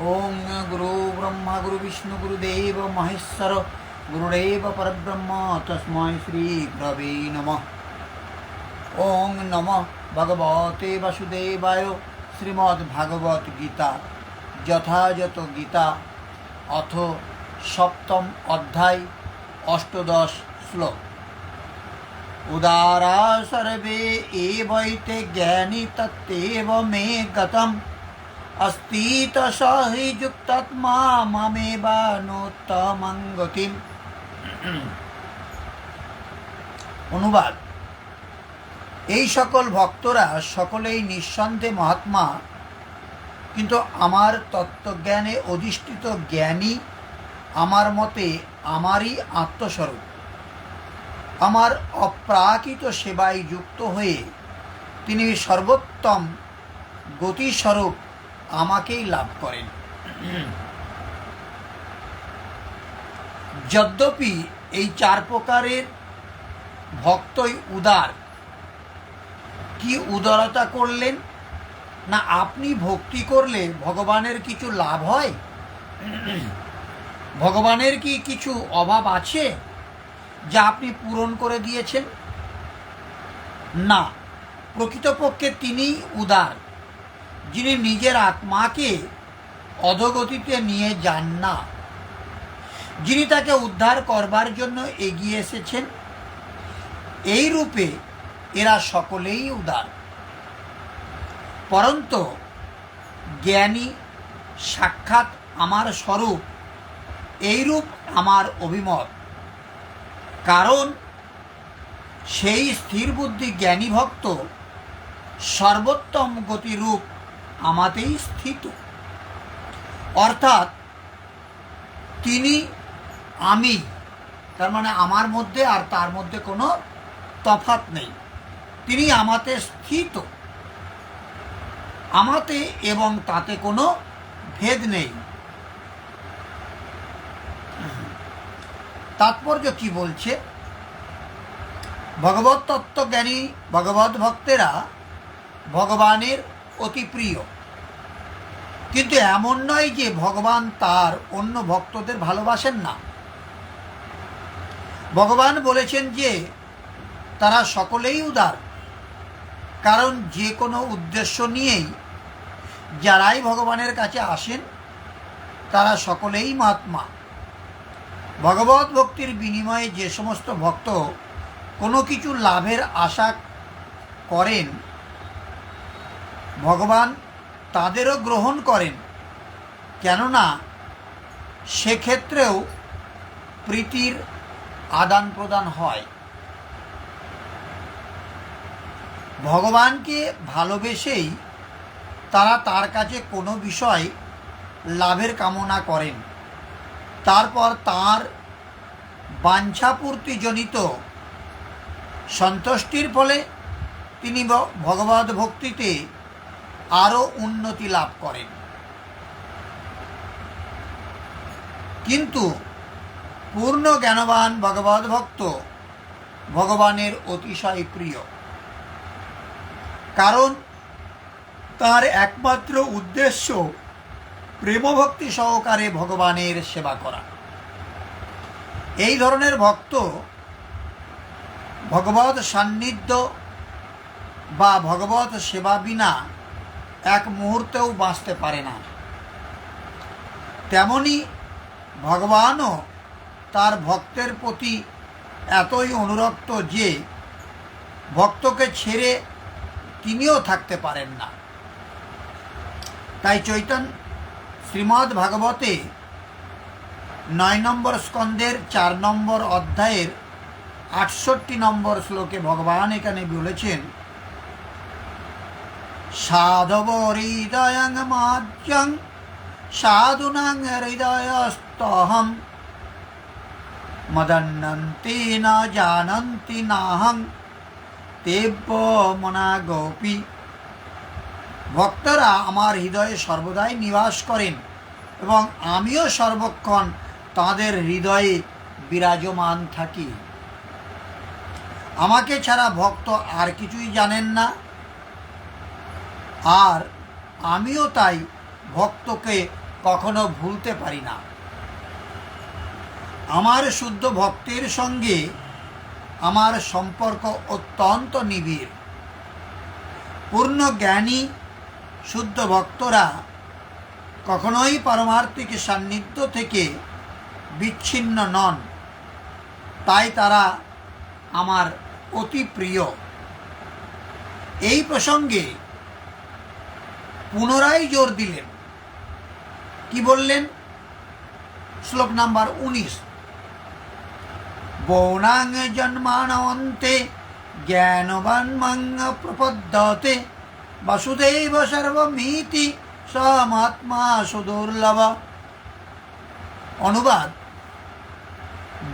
ओं गुरु ब्रह्मा गुरु विष्णु गुरुदेव महेश्वर गुरुदेव परब्रह्म तस्मै श्री गुरवे नमः। ओं नमः भगवते वासुदेवाय। श्रीमद्भागवत गीता यथायथ गीता अथ सप्तम अध्याय अष्टदश श्लोक। उदारा सर्वे एवैते ज्ञानी तत्तेव मे गतम् अस्तीत सहि युक्तात्मा मामेवानोत्तमं गतिम्। অনুবাদ। এই সকল ভক্তরা সকলেই নিঃসন্দেহে মহাত্মা, কিন্তু আমার তত্ত্বজ্ঞানে অধিষ্ঠিত জ্ঞানী আমার মতে আমারই আত্মস্বরূপ। আমার অপ্রাকৃত সেবায় যুক্ত হয়ে তিনি সর্বোত্তম গতিস্বরূপ আমাকেই লাভ করেন। যদ্যপি এই চার প্রকারের ভক্তই উদার। কি উদারতা করলেন না? আপনি ভক্তি করলে ভগবানের কিছু লাভ হয়? ভগবানের কি কিছু অভাব আছে যা আপনি পূরণ করে দিয়েছেন? না, প্রকৃতপক্ষে তিনিই উদার, যিনি নিজের আত্মাকে অধোগতিতে নিয়ে যান না, যিনি তাকে উদ্ধার করবার জন্য এগিয়ে এসেছেন। এই রূপে এরা সকলেই উদার। পরন্তু জ্ঞানী সাক্ষাৎ আমার স্বরূপ, এইরূপ আমার অভিমত। কারণ সেই স্থির বুদ্ধি জ্ঞানী ভক্ত সর্বোত্তম গতিরূপ আমাতেই স্থিত। অর্থাৎ তিনি আমি, তার মানে আমার মধ্যে আর তার মধ্যে কোনো তফাৎ নেই। তিনি আমাতে স্থিত, আমাতে এবং তাতে কোনো ভেদ নেই। তাৎপর্য কি বলছে? ভগবত তত্ত্বজ্ঞানী ভগবত ভক্তেরা ভগবানের অতি প্রিয়, কিন্তু এমন নয় যে ভগবান তার অন্য ভক্তদের ভালোবাসেন না। ভগবান বলেছেন যে তারা সকলেই উদার, কারণ যে কোনো উদ্দেশ্য নিয়েই যারাই ভগবানের কাছে আসেন তারা সকলেই মহাত্মা। ভগবত ভক্তির বিনিময়ে যে সমস্ত ভক্ত কোনো কিছু লাভের আশা করেন, ভগবান তাদেরও গ্রহণ করেন, কেননা সেক্ষেত্রেও প্রীতির আদান প্রদান হয়। ভগবানকে ভালোবেসেই তারা তার কাছে কোনো বিষয় লাভের কামনা করেন, তারপর তাঁর বাঞ্ছাপূর্তিজনিত সন্তুষ্টির ফলে তিনি ভগবত ভক্তিতে আরও উন্নতি লাভ করেন। কিন্তু পূর্ণ জ্ঞানবান ভগবত ভক্ত ভগবানের অতিশয় প্রিয়, কারণ তার একমাত্র উদ্দেশ্য প্রেমভক্তি সহকারে ভগবানের সেবা করা। এই ধরনের ভক্ত ভগবত সান্নিধ্য বা ভগবত সেবা বিনা এক মুহূর্তেও বাঁচতে পারে না। তেমনি ভগবানও তার ভক্তের প্রতি এতই অনুরক্ত যে ভক্তকে ছেড়ে তিনিও থাকতে পারেন না। তাই শ্রীমদ্ ভাগবতে 9 নম্বর স্কন্ধের 4 নম্বর অধ্যায়ের 68 নম্বর শ্লোকে ভগবান এখানে বলেছেন, সাধব হৃদয়ং মাজ্যং সাধুনাং হৃদয়স্তহম মদন্নন্তি না জানন্তি নাহং তেব্য মনা গোপী। ভক্তরা আমার হৃদয়ে সর্বদাই নিবাস করেন এবং আমিও সর্বক্ষণ তাঁদের হৃদয়ে বিরাজমান থাকি। আমাকে ছাড়া ভক্ত আর কিছুই জানেন না, আর আমিও তাই ভক্তকে কখনো ভুলতে পারি না। আমার শুদ্ধ ভক্তের সঙ্গে আমার সম্পর্ক অত্যন্ত নিবিড়। পূর্ণ জ্ঞানী শুদ্ধ ভক্তরা কখনোই পারমার্থিক সান্নিধ্য থেকে বিচ্ছিন্ন নন, তাই তারা আমার অতি প্রিয়। এই প্রসঙ্গে পুনরায় জোর দিলেন। কি বললেন? শ্লোক নাম্বার 19, বৌনাং জন্মানন্তে জ্ঞানবান মাং প্রপদ্যতে বাসুদেব সর্বমিতি সমাত্মা সুদুর্লভ। অনুবাদ: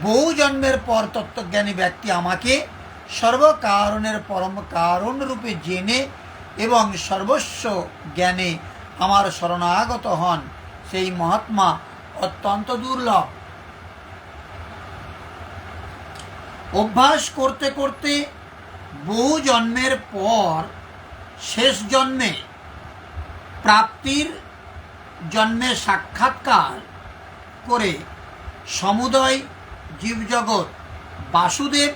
বহু জন্মের পর তত্ত্বজ্ঞানী ব্যক্তি আমাকে সর্বকারণের পরম কারণ রূপে জেনে এবং সর্বস্ব জ্ঞানে আমার শরণাগত হন, সেই মহাত্মা অত্যন্ত দুর্লভ। অভ্যাস করতে করতে বহু জন্মের পর শেষ জন্মে প্রাপ্তির জন্মে সাক্ষাৎকার করে সমুদয় জীবজগৎ বাসুদেব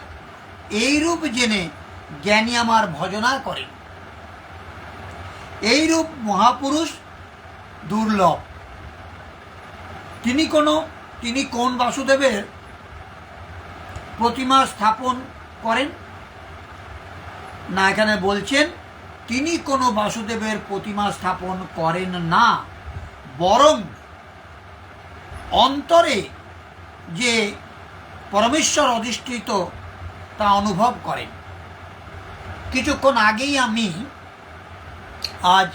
এইরূপ জেনে জ্ঞানী আমার ভজনা করেন। এইরূপ মহাপুরুষ দুর্লভ। তিনি কোন বাসুদেবের প্রতিমা স্থাপন করেন না? এখানে বলছেন তিনি কোনো বাসুদেবের প্রতিমা স্থাপন করেন না, বরং অন্তরে যে পরমেশ্বর অধিষ্ঠিত তা অনুভব করেন। কিছুক্ষণ আগেই আমি আজ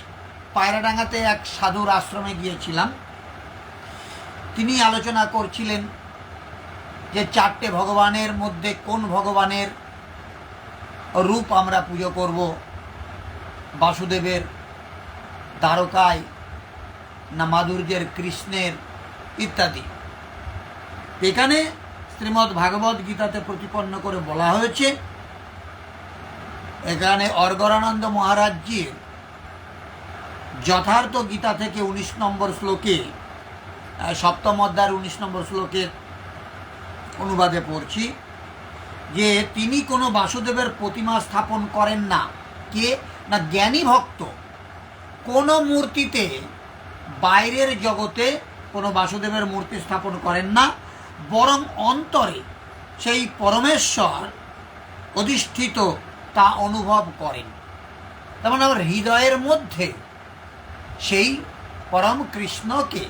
পায়রাডাঙ্গাতে এক সাধুর আশ্রমে গিয়েছিলাম। তিনি আলোচনা করছিলেন যে 4টে ভগবানের মধ্যে কোন ভগবানের রূপ আমরা পুজো করব, বাসুদেবের, দ্বারকায়, না মাধুর্যের কৃষ্ণের ইত্যাদি। এখানে শ্রীমদ্ ভাগবত গীতাতে প্রতিপন্ন করে বলা হয়েছে, এখানে অর্গরানন্দ মহারাজজির যথার্থ গীতা থেকে 19 নম্বর শ্লোকে, 7ম অধ্যায়ের 19 নম্বর শ্লোকের অনুবাদে পড়ছি যে তিনি কোনো বাসুদেবের প্রতিমা স্থাপন করেন না। কে না? জ্ঞানী ভক্ত। কোনো মূর্তিতে, বাইরের জগতে কোনো বাসুদেবের মূর্তি স্থাপন করেন না, বরং অন্তরে সেই পরমেশ্বর অধিষ্ঠিত তা অনুভব করেন। তেমন আমার হৃদয়ের মধ্যে সেই পরম কৃষ্ণকে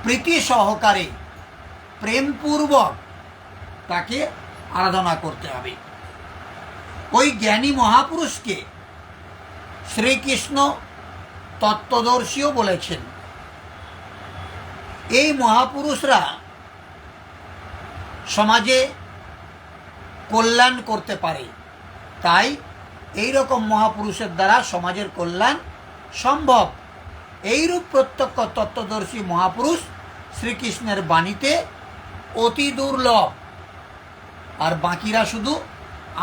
প্রীতি সহকারে প্রেমপূর্বক তাকে আরাধনা করতে হবে। ওই জ্ঞানী মহাপুরুষকে শ্রীকৃষ্ণ তত্ত্বদর্শীও বলেছেন। এই মহাপুরুষরা সমাজে কল্যাণ করতে পারে, তাই এই রকম মহাপুরুষের দ্বারা সমাজের কল্যাণ সম্ভব। এইরূপ প্রত্যক্ষ তত্ত্বদর্শী মহাপুরুষ শ্রীকৃষ্ণের বাণীতে অতি দুর্লভ। আর বাকিরা শুধু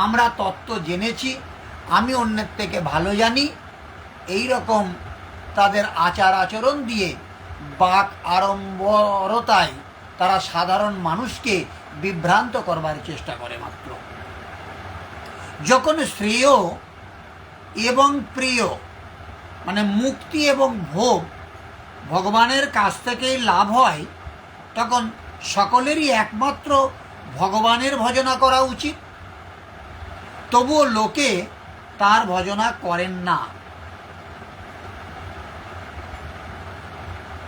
আমরা তত্ত্ব জেনেছি, আমি অন্যের থেকে ভালো জানি, এই রকম তাদের আচার আচরণ দিয়ে বাক আড়ম্বরতায় তারা সাধারণ মানুষকে বিভ্রান্ত করবার চেষ্টা করে মাত্র। যখন শ্রেয় এবং প্রিয় মানে মুক্তি এবং ভোগ ভগবানের কাছ থেকেই লাভ হয়, তখন সকলেরই একমাত্র ভগবানের ভজনা করা উচিত। তবুও লোকে তার ভজনা করেন না।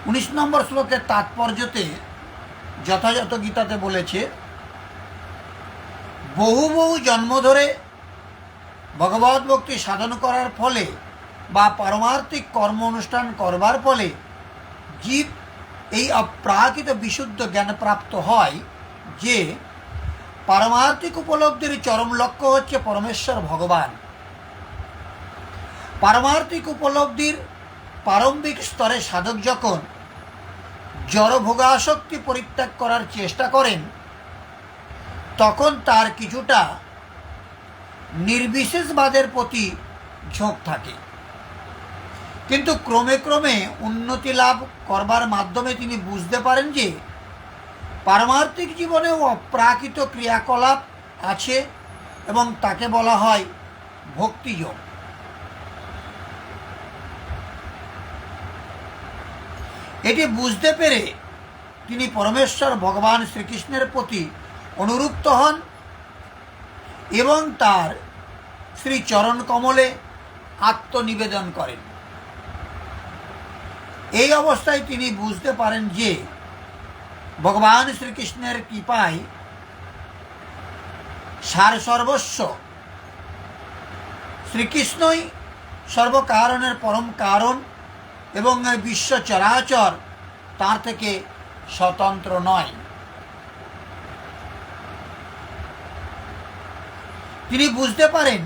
19 নম্বর শ্লোকের তাৎপর্যতে যথাযথ গীতাতে বলেছে, বহু বহু জন্ম ধরে ভগবত ভক্তি সাধন করার ফলে বা পারমার্থিক কর্ম অনুষ্ঠান করবার ফলে জীব এই অপ্রাকৃত বিশুদ্ধ জ্ঞান প্রাপ্ত হয় যে পারমার্থিক উপলব্ধির চরম লক্ষ্য হচ্ছে পরমেশ্বর ভগবান। পারমার্থিক উপলব্ধির প্রারম্ভিক স্তরে সাধক যখন জড়ভোগাসক্তি পরিত্যাগ করার চেষ্টা করেন, তখন তার কিছুটা নির্বিশেষবাদের প্রতি ঝোঁক থাকে। কিন্তু ক্রমে ক্রমে উন্নতি লাভ করবার মাধ্যমে তিনি বুঝতে পারেন যে পারমার্থিক জীবনেও অপ্রাকৃত ক্রিয়াকলাপ আছে এবং তাকে বলা হয় ভক্তিযোগ। এটি বুঝতে পেরে তিনি পরমেশ্বর ভগবান শ্রীকৃষ্ণের প্রতি অনুরক্ত হন এবং তার শ্রীচরণ কমলে আত্মনিবেদন করেন। এই অবস্থায় তিনি বুঝতে পারেন যে ভগবান শ্রীকৃষ্ণের কৃপায় সার সর্বস্ব, শ্রীকৃষ্ণই সর্বকারণের পরম কারণ এবং বিশ্ব চরাচর তার থেকে স্বতন্ত্র নয়। তিনি বুঝতে পারেন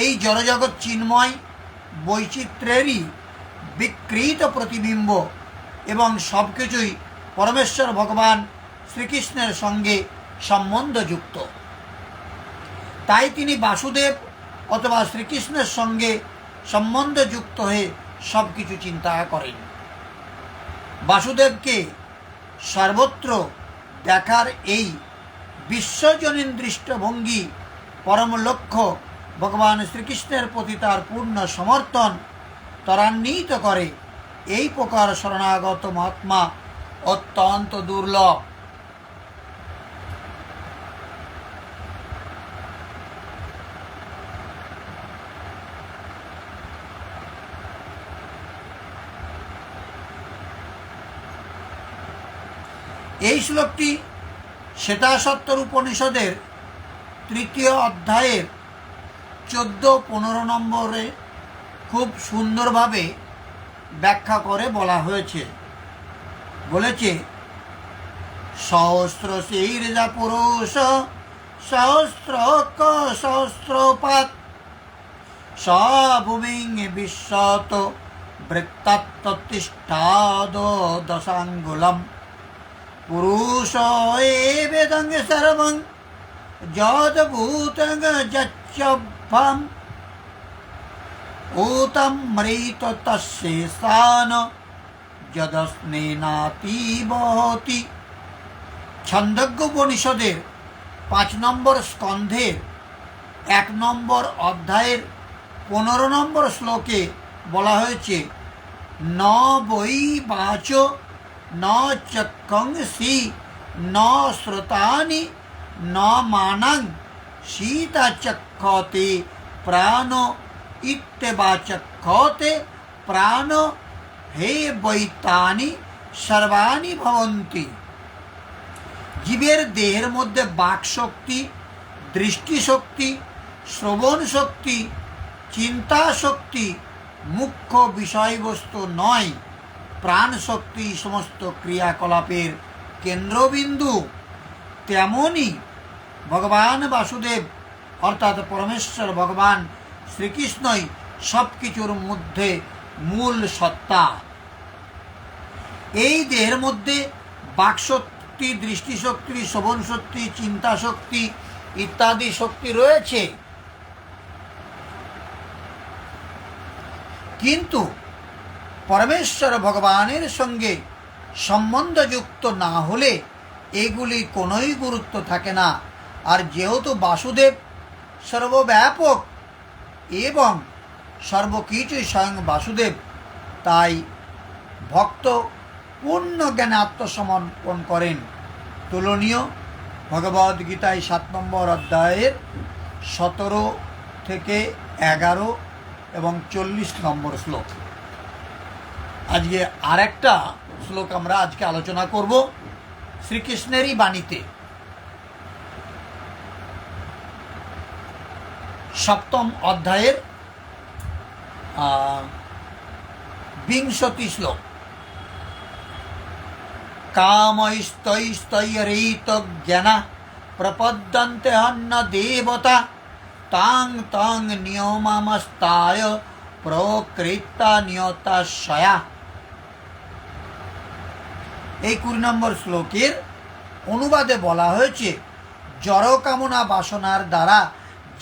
এই জড়জগৎ চিন্ময় বৈচিত্র্যেরই বিকৃত প্রতিবিম্ব এবং সব কিছুই পরমেশ্বর ভগবান শ্রীকৃষ্ণের সঙ্গে সম্বন্ধযুক্ত। তাই তিনি বাসুদেব অথবা শ্রীকৃষ্ণের সঙ্গে সম্বন্ধযুক্ত হয়ে সব কিছু চিন্তা করেন। বাসুদেবকে সর্বত্র দেখার এই বিশ্বজনীন দৃষ্টভঙ্গি পরম লক্ষ্য ভগবান শ্রীকৃষ্ণের প্রতি তার পূর্ণ সমর্থন ত্বরান্বিত করে। এই প্রকার শরণাগত মহাত্মা অত্যন্ত দুর্লভ। এই শ্লোকটি শ্বেতাসত্তর উপনিষদের 3য় অধ্যায়ের 14-15 নম্বরে খুব সুন্দরভাবে ব্যাখ্যা করে বলা হয়েছে। বলেছে, সহস্র শীর্ষা পুরুষ সহস্র সহস্রপাত সভূমিং বিশ্বত বৃত্তাত্তিষ্ঠাদ দশাঙ্গুলম পুরুষ এবেদং সর্বং যদ্ভূতং যচ্ছভ্যম ऊतं मृत तस्येषान যদস্নেনাতিবহতি। ছন্দজ্ঞ উপনিষদের 5 নম্বর স্কন্ধের 1 নম্বর অধ্যায়ের 15 নম্বর শ্লোকে বলা হয়েছে, ন বৈ বাচ ন চক্ষংসি ন শ্রুতানি ন মানং সীতাচক্ষতে প্রাণ ইত্যবাচক্ষতে প্রাণ হে বৈতানি সর্বাণি ভবন্তি। জীবের দেহের মধ্যে বাক শক্তি, দৃষ্টিশক্তি, শ্রবণ শক্তি, চিন্তা শক্তি মুখ্য বিষয়বস্তু নয়, প্রাণ শক্তি সমস্ত ক্রিয়াকলাপের কেন্দ্রবিন্দু। তেমনি ভগবান বাসুদেব অর্থাৎ পরমেশ্বর ভগবান শ্রীকৃষ্ণই সব কিছুর মধ্যে মূল সত্তা। এই দেহের মধ্যে বাকশক্তি, দৃষ্টিশক্তি, শ্রবণ শক্তি, চিন্তা শক্তি ইত্যাদি শক্তি রয়েছে, কিন্তু পরমেশ্বর ভগবানের সঙ্গে সম্বন্ধযুক্ত না হলে এগুলি কোনোই গুরুত্ব থাকে না। আর যেহেতু বাসুদেব সর্বব্যাপক এবং সর্বকিছুই স্বয়ং বাসুদেব, তাই ভক্ত পূর্ণ জ্ঞানে আত্মসমর্পণ করেন। তুলনীয় ভগবদ্গীতায় 7 নম্বর অধ্যায়ের 17 থেকে 11 এবং 40 নম্বর শ্লোক। আজকে আরেকটা শ্লোক আমরা আজকে আলোচনা করব শ্রীকৃষ্ণেরই বাণীতে। 7ম অধ্যায়ের 20 শ্লোক। কামৈস্তৈস্তৈরিত জ্ঞানা প্রপদ্যন্তে হন্য দেবতা তাং তং নিয়মামস্তায় প্রকৃতা নিয়তাশয়া। এই 20 নম্বর শ্লোকের অনুবাদে বলা হয়েছে, জড়কামনা বাসনার দ্বারা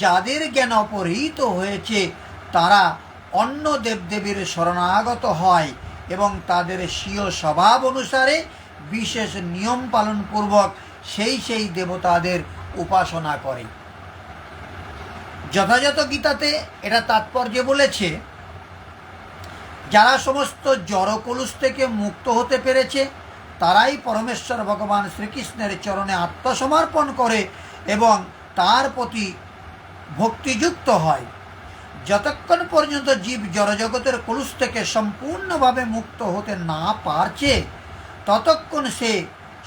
যাদের জ্ঞান অপহৃত হয়েছে তারা অন্য দেবদেবীর শরণাগত হয় এবং তাদের স্বীয় স্বভাব অনুসারে বিশেষ নিয়ম পালনপূর্বক সেই দেবতাদের উপাসনা করে। যথাযথ গীতাতে এটা তাৎপর্য বলেছে, যারা সমস্ত জড়কলুষ থেকে মুক্ত হতে পেরেছে তারাই পরমেশ্বর ভগবান শ্রীকৃষ্ণের চরণে আত্মসমর্পণ করে এবং তার প্রতি ভক্তিযুক্ত হয়। যতক্ষণ পর্যন্ত জীব জড়জগতের কলুষ থেকে সম্পূর্ণভাবে মুক্ত হতে না পারছে ততক্ষণ সে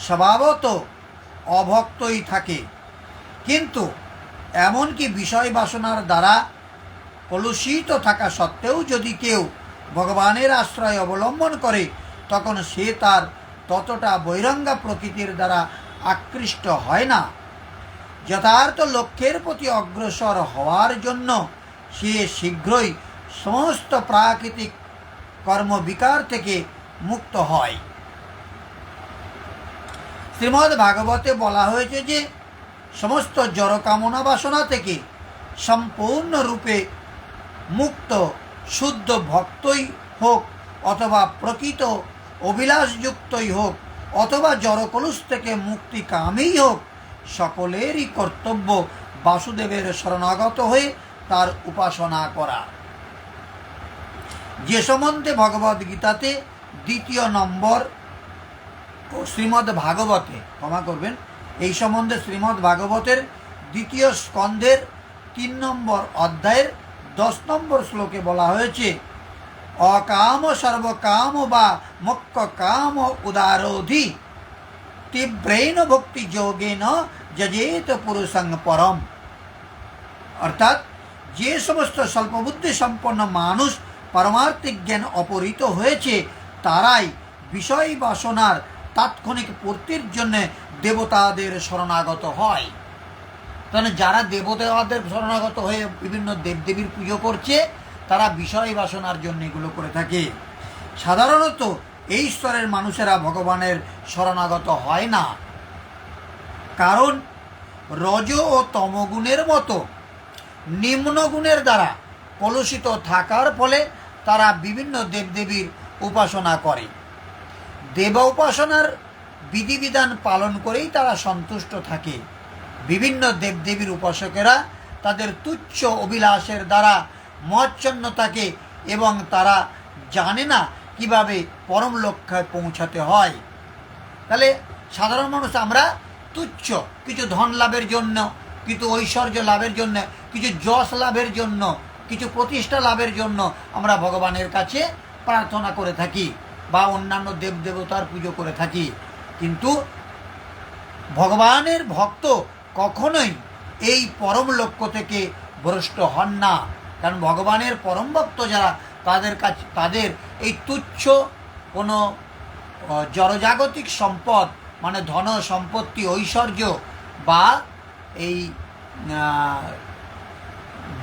স্বভাবত অভক্তই থাকে। কিন্তু এমনকি বিষয় বাসনার দ্বারা কলুষিত থাকা সত্ত্বেও যদি কেউ ভগবানের আশ্রয় অবলম্বন করে তখন সে তার ততটা বৈরাগ্য প্রকৃতির দ্বারা আকৃষ্ট হয় না। যথার্থ লক্ষ্যের প্রতি অগ্রসর হওয়ার জন্য সে শীঘ্রই সমস্ত প্রাকৃতিক কর্মবিকার থেকে মুক্ত হয়। শ্রীমদ্ ভাগবতে বলা হয়েছে যে সমস্ত জড়কামনা বাসনা থেকে সম্পূর্ণরূপে মুক্ত শুদ্ধ ভক্তই হোক অথবা প্রকৃত অভিলাষযুক্তই হোক অথবা জড়কলুষ থেকে মুক্তি কামেই হোক, সকলেরই কর্তব্য বাসুদেবের শরণাগত হয়ে তার উপাসনা করা। যে সম্বন্ধে ভগবদ্গীতাতে 2 নম্বর ও শ্রীমদ্ ভাগবতে, ক্ষমা করবেন, এই সম্বন্ধে শ্রীমদ্ ভাগবতের 2 স্কন্ধের 3 নম্বর অধ্যায়ের 10 নম্বর শ্লোকে বলা হয়েছে, অকাম সর্বকাম বা মোক্ষ কাম উদারোধি তীব্রেণ ভক্তি যোগেন যজেত পুরুষং পরম। অর্থাৎ যে সমস্ত স্বল্পবুদ্ধি সম্পন্ন মানুষ পারমার্থিক জ্ঞান অপহৃত হয়েছে তারাই বিষয় বাসনার তাৎক্ষণিক পূর্তির জন্য দেবতাদের শরণাগত হয়। তাহলে যারা দেবতাদের শরণাগত হয়ে বিভিন্ন দেবদেবীর পুজো করছে তারা বিষয় বাসনার জন্য এগুলো করে থাকে। সাধারণত এই স্তরের মানুষেরা ভগবানের শরণাগত হয় না, কারণ রজ ও তমগুণের মতো নিম্ন গুণের দ্বারা কলুষিত থাকার ফলে তারা বিভিন্ন দেবদেবীর উপাসনা করে। দেব উপাসনার বিধিবিধান পালন করেই তারা সন্তুষ্ট থাকে। বিভিন্ন দেবদেবীর উপাসকেরা তাদের তুচ্ছ অভিলাষের দ্বারা মচ্ছন্ন থাকে এবং তারা জানে না কিভাবে পরম লক্ষ্যে পৌঁছাতে হয়। তাহলে সাধারণ মানুষ আমরা তুচ্ছ কিছু ধন লাভের জন্য, কিছু ঐশ্বর্য লাভের জন্য, কিছু যশ লাভের জন্য, কিছু প্রতিষ্ঠা লাভের জন্য আমরা ভগবানের কাছে প্রার্থনা করে থাকি বা অন্যান্য দেবদেবতার পুজো করে থাকি। কিন্তু ভগবানের ভক্ত কখনোই এই পরম লক্ষ্য থেকে ভ্রষ্ট হন না, কারণ ভগবানের পরম ভক্ত যারা তাদের এই তুচ্ছ কোনো জড়জাগতিক সম্পদ মানে ধন সম্পত্তি ঐশ্বর্য বা এই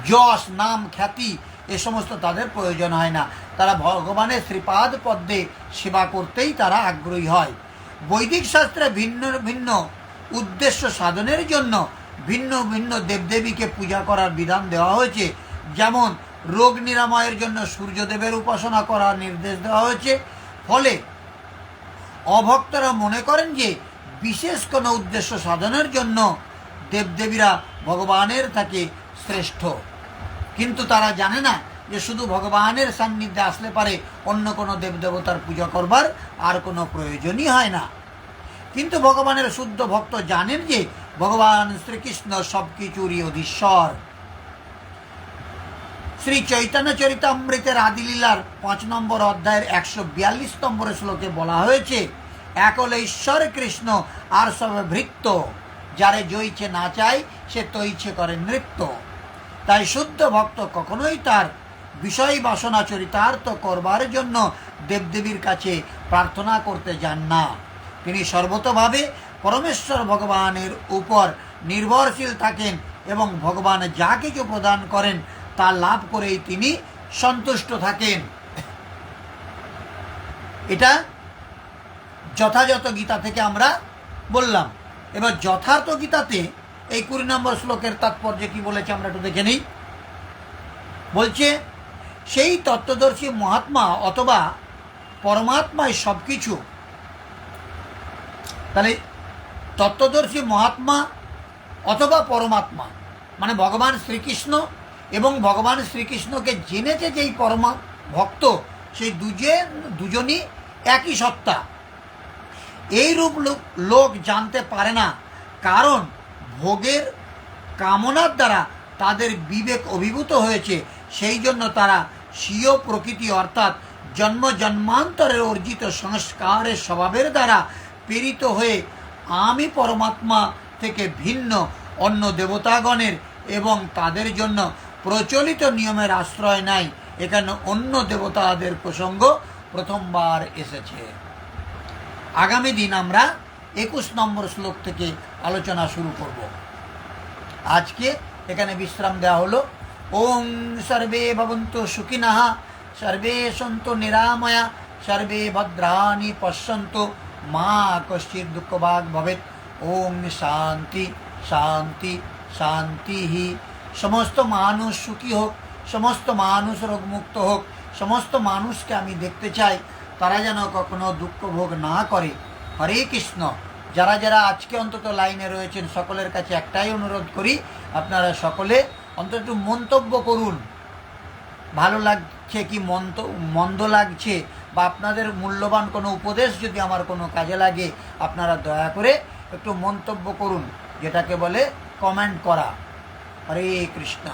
যশ নাম খ্যাতি এ সমস্ত তাদের প্রয়োজন হয় না। তারা ভগবানের শ্রীপাদ পদ্মে সেবা করতেই তারা আগ্রহী হয়। বৈদিক শাস্ত্রে ভিন্ন ভিন্ন উদ্দেশ্য সাধনের জন্য ভিন্ন ভিন্ন দেবদেবীকে পূজা করার বিধান দেওয়া হয়েছে। যেমন রোগ নিরাময়ের জন্য সূর্যদেবের উপাসনা করার নির্দেশ দেওয়া হয়েছে। ফলে অভক্তরা মনে করেন যে বিশেষ কোনো উদ্দেশ্য সাধনের জন্য দেবদেবীরা ভগবানের থেকে শ্রেষ্ঠ, কিন্তু তারা জানে না যে শুধু ভগবানের সান্নিধ্যে আসলে পারে অন্য কোনো দেবদেবতার পূজা করবার আর কোনো প্রয়োজনই হয় না। কিন্তু ভগবানের শুদ্ধ ভক্ত জানেন যে ভগবান শ্রীকৃষ্ণ সব কিছুরই অধীশ্বর। শ্রী চৈতন্য চরিতামৃতের আদিলীলার 5 নম্বর অধ্যায়ের 142 নম্বর শ্লোকে বলা হয়েছে, একল ঈশ্বর কৃষ্ণ আর সব ভৃত্য, যারে জয়ছে না চায় সে তৈছে করে নৃত্য। তাই শুদ্ধ ভক্ত কখনোই তার বিষয় বাসনা চরিতার্থ করবার জন্য দেবদেবীর কাছে প্রার্থনা করতে যান না। তিনি সর্বতভাবে পরমেশ্বর ভগবানের উপর নির্ভরশীল থাকেন এবং ভগবান যা কিছু প্রদান করেন তা লাভ করেই তিনি সন্তুষ্ট থাকেন। এটা যথাযথ গীতা থেকে আমরা বললাম। এবার যথার্থ গীতাতে এই 20 নম্বর শ্লোকের তাৎপর্য কি বলেছে আমরা একটু দেখে নিই। বলছে, সেই তত্ত্বদর্শী মহাত্মা অথবা পরমাত্মাই সব কিছু। তাহলে তত্ত্বদর্শী মহাত্মা অথবা পরমাত্মা মানে ভগবান শ্রীকৃষ্ণ, এবং ভগবান শ্রীকৃষ্ণকে জেনেছে যেই পরমা ভক্ত, সেই দুজনই একই সত্তা। এইরূপ লোক জানতে পারে না, কারণ ভোগের কামনার দ্বারা তাদের বিবেক অভিভূত হয়েছে। সেই জন্য তারা স্বীয় প্রকৃতি অর্থাৎ জন্ম জন্মান্তরের অর্জিত সংস্কারের স্বভাবের দ্বারা প্রেরিত হয়ে আমি পরমাত্মা থেকে ভিন্ন অন্য দেবতাগণের এবং তাদের জন্য প্রচলিত নিয়মের আশ্রয় নেয়। এখানে অন্য দেবতাদের প্রসঙ্গ প্রথমবার এসেছে। আগামী দিন আমরা 21 নম্বর শ্লোক থেকে আলোচনা শুরু করব। আজকে এখানে বিশ্রাম দেওয়া হলো। ওং সর্বে ভবন্তু সুখিনঃ, সর্বে সন্তু নিরাময়া, সর্বে ভদ্রাণি পশ্যন্তু, মা কশ্চিৎ দুঃখভাগ ভবেৎ। ওং শান্তি শান্তি শান্তি। সমস্ত মানুষ সুখী হোক, সমস্ত মানুষ রোগমুক্ত হোক, সমস্ত মানুষকে আমি দেখতে চাই তারা যেন কখনো দুঃখ ভোগ না করে। হরে কৃষ্ণ। যারা যারা আজকে অন্তত লাইনে রয়েছেন সকলের কাছে একটাই অনুরোধ করি, আপনারা সকলে অন্তত একটু মন্তব্য করুন। ভালো লাগছে কি মন্দ লাগছে, বা আপনাদের মূল্যবান কোনো উপদেশ যদি আমার কোনো কাজে লাগে, আপনারা দয়া করে একটু মন্তব্য করুন, যেটাকে বলে কমেন্ট করা। হরে কৃষ্ণ।